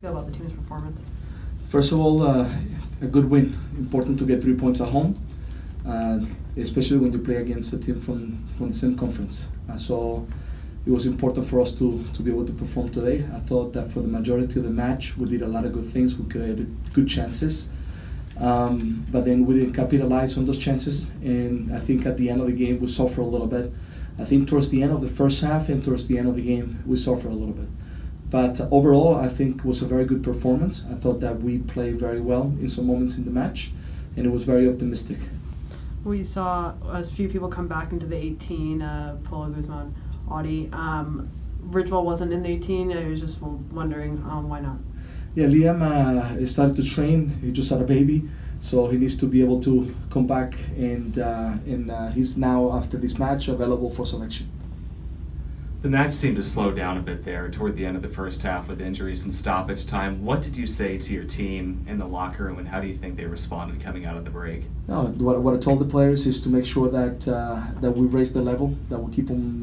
feel about the team's performance? First of all, a good win. Important to get 3 points at home, especially when you play against a team from the same conference. So it was important for us to be able to perform today. I thought that for the majority of the match, we did a lot of good things. We created good chances. But then we didn't capitalize on those chances, and I think at the end of the game we suffered a little bit. I think towards the end of the first half and towards the end of the game we suffered a little bit. But overall I think it was a very good performance. I thought that we played very well in some moments in the match, and it was very optimistic. We saw a few people come back into the 18, Polo, Guzman, Audi. Ridgewell wasn't in the 18, I was just wondering why not? Yeah, Liam started to train. He just had a baby, so he needs to be able to come back, and he's now, after this match, available for selection. The match seemed to slow down a bit there toward the end of the first half with injuries and stoppage time. What did you say to your team in the locker room, and how do you think they responded coming out of the break? No, what I told the players is to make sure that that we raise the level, that we keep on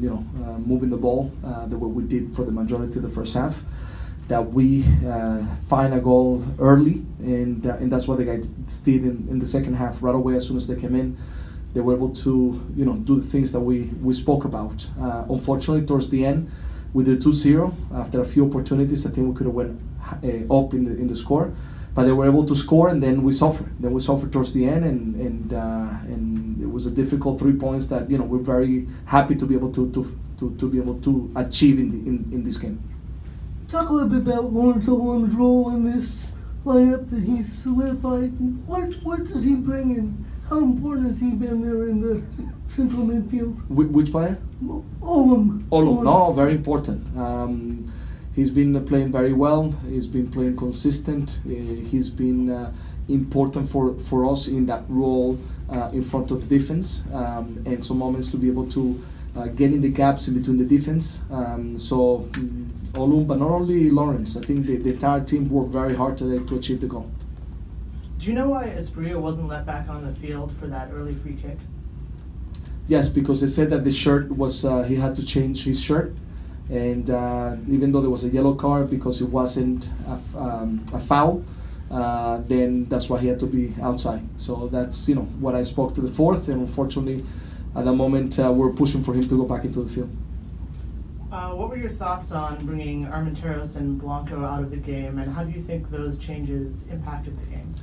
moving the ball, the way we did for the majority of the first half. That we find a goal early, and that's what the guys did in the second half. Right away, as soon as they came in, they were able to do the things that we spoke about. Unfortunately, towards the end, we did 2-0 after a few opportunities. I think we could have went up in the score, but they were able to score, and then we suffered. Then we suffered towards the end, and it was a difficult 3 points that we're very happy to be able to achieve in this game. Talk a little bit about Lawrence Olam's role in this lineup that he's solidified. What does he bring, and how important has he been there in the central midfield? Which player? Olam. No, very important. He's been playing very well. He's been playing consistent. He's been important for us in that role in front of the defense, and some moments to be able to get in the gaps in between the defense. Olum, but not only Lawrence. I think the entire team worked very hard today to achieve the goal. Do you know why Espriu wasn't let back on the field for that early free kick? Yes, because they said that the shirt was, he had to change his shirt, and even though there was a yellow card because it wasn't a foul, then that's why he had to be outside. So that's what I spoke to the fourth, and unfortunately at the moment we're pushing for him to go back into the field. What were your thoughts on bringing Armenteros and Blanco out of the game, and how do you think those changes impacted the game?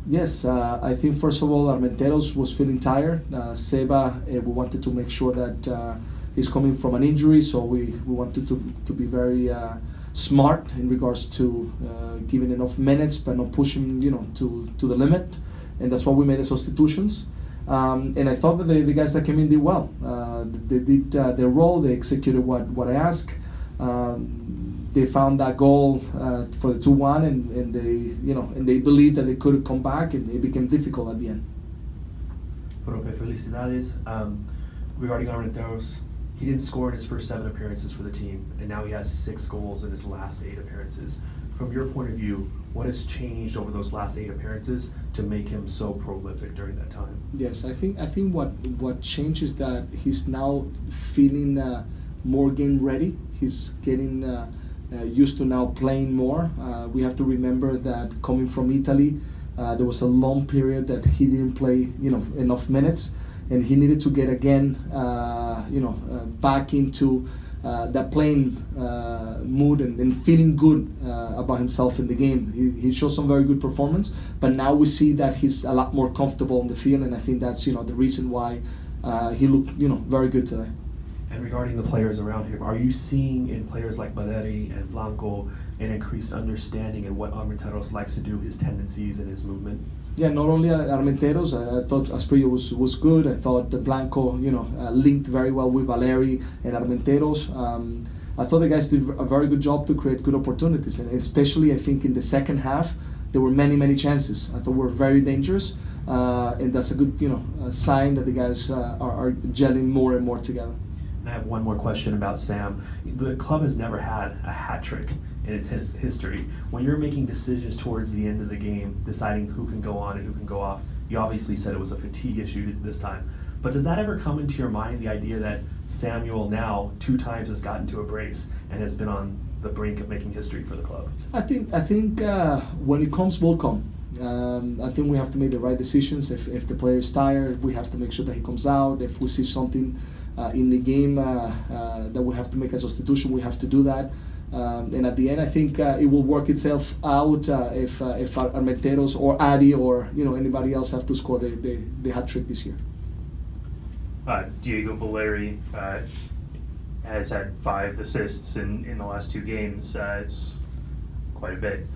Yes, I think first of all Armenteros was feeling tired. Seba, we wanted to make sure that he's coming from an injury, so we wanted to be very smart in regards to giving enough minutes but not pushing to the limit, and that's why we made the substitutions. And I thought that the guys that came in did well. They did their role. They executed what I asked. They found that goal for the 2-1, and they believed that they could come back, and it became difficult at the end. Profe, felicidades. Regarding Armenteros, he didn't score in his first 7 appearances for the team, and now he has 6 goals in his last 8 appearances. From your point of view, what has changed over those last 8 appearances to make him so prolific during that time? Yes, I think what changed is that he's now feeling more game ready. He's getting used to now playing more. We have to remember that coming from Italy, there was a long period that he didn't play enough minutes, and he needed to get again back into that playing mood and feeling good about himself in the game. He showed some very good performance, but now we see that he's a lot more comfortable in the field, and I think that's the reason why he looked very good today. And regarding the players around him, are you seeing in players like Valeri and Blanco an increased understanding in what Armenteros likes to do, his tendencies and his movement? Yeah, not only Armenteros. I thought Espriu was good. I thought Blanco, linked very well with Valeri and Armenteros. I thought the guys did a very good job to create good opportunities, and especially I think in the second half there were many chances. I thought were very dangerous, and that's a good sign that the guys are gelling more and more together. And I have one more question about Sam. The club has never had a hat trick in its history. When you're making decisions towards the end of the game, deciding who can go on and who can go off, you obviously said it was a fatigue issue this time. But does that ever come into your mind, the idea that Samuel now 2 times has gotten to a brace and has been on the brink of making history for the club? I think when it comes, will come. I think we have to make the right decisions. If the player is tired, we have to make sure that he comes out. If we see something in the game that we have to make a substitution, we have to do that. And at the end, I think it will work itself out if Armenteros or Adi or anybody else have to score the hat trick this year. Diego Valeri has had 5 assists in the last 2 games. It's quite a bit.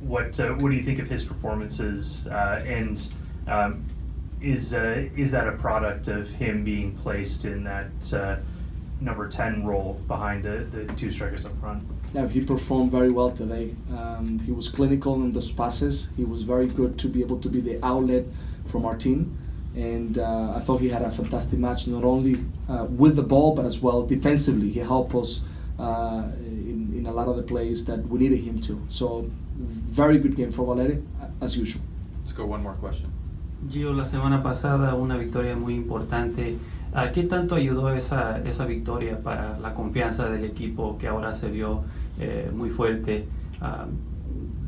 What do you think of his performances? And is that a product of him being placed in that number 10 role behind the 2 strikers up front? Yeah, he performed very well today. He was clinical in those passes. He was very good to be able to be the outlet from our team. And I thought he had a fantastic match, not only with the ball, but as well defensively. He helped us in a lot of the plays that we needed him to. So, very good game for Valeri, as usual. Let's go one more question. Gio, la semana pasada una victoria muy importante. ¿Qué tanto ayudó esa victoria para la confianza del equipo que ahora se vio muy fuerte?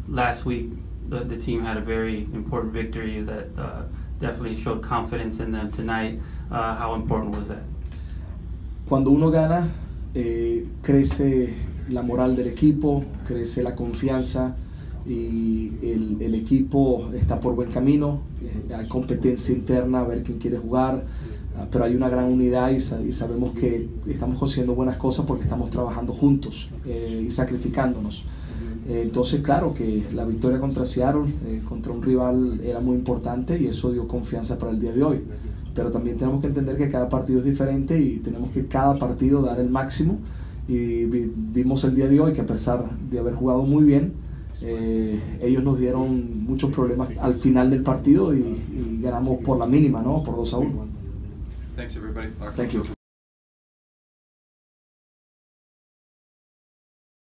Last week, the team had a very important victory that definitely showed confidence in them tonight. How important was that? Cuando uno gana, crece la moral del equipo, crece la confianza y el equipo está por buen camino. Hay competencia interna a ver quién quiere jugar, pero hay una gran unidad y sabemos que estamos haciendo buenas cosas porque estamos trabajando juntos y sacrificándonos. Entonces, claro que la victoria contra Seattle, contra un rival, era muy importante y eso dio confianza para el día de hoy. Pero también tenemos que entender que cada partido es diferente y tenemos que cada partido dar el máximo. Y vimos el día de hoy que a pesar de haber jugado muy bien, ellos nos dieron muchos problemas al final del partido y ganamos por la mínima, ¿no? Por 2-1. Thanks everybody. Thank you.